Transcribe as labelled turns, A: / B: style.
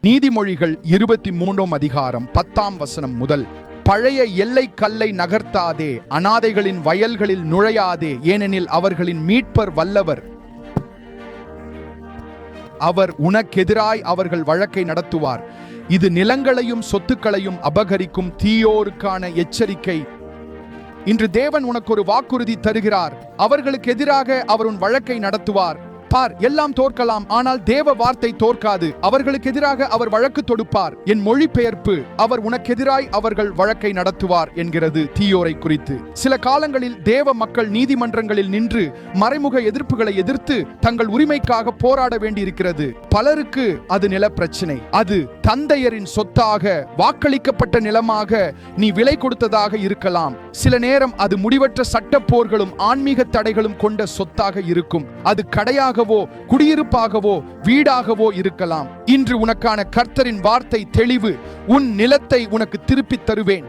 A: நீதிமொழிகள் 23 அதிகாரம் 10 முதல். பழைய எல்லை கல்லை நகர்த்தாதே, அனாதைகளின் வயல்களில் நுழையாதே, ஏனெனில் அவர்களின் மீட்பர் வல்லவர். அவர் உனக்கெதிராய் அவர்கள் வழக்கை நடத்துவார். இது நிலங்களையும் சொத்துக்களையும் அபகரிக்கும் தீயோருக்கான எச்சரிக்கை. இன்று தேவன் உனக்கு ஒரு வாக்குறுதி தருகிறார். அவர்களுக்கு எதிராக அவர் உன் வழக்கை நடத்துவார். பார், எல்லாம் தோற்கலாம், ஆனால் தேவ வார்த்தை தோற்காது. அவர்களுக்கு எதிராக அவர் வழக்கு தொடுப்பார். என் மொழிபெயர்ப்பு, அவர் உனக்கெதிராய் அவர்கள் வழக்கை நடத்துவார் என்கிறது தீயோரை குறித்து. சில காலங்களில் தேவ மக்கள் நீதிமன்றங்களில் நின்று மறைமுக எதிர்ப்புகளை எதிர்த்து தங்கள் உரிமைக்காக போராட வேண்டியிருக்கிறது. பலருக்கு அது நில பிரச்சனை. அது தந்தையரின் சொத்தாக, வாக்களிக்கப்பட்ட நிலமாக நீ விலை கொடுத்ததாக இருக்கலாம். சில நேரம் அது முடிவற்ற சட்ட போர்களும் ஆன்மீக தடைகளும் கொண்ட சொத்தாக இருக்கும். அது கடையாக, குடியிருப்பாகவோ, வீடாகவோ இருக்கலாம். இன்று உனக்கான கர்த்தரின் வார்த்தை தெளிவு. உன் நிலத்தை உனக்கு திருப்பித் தருவேன்.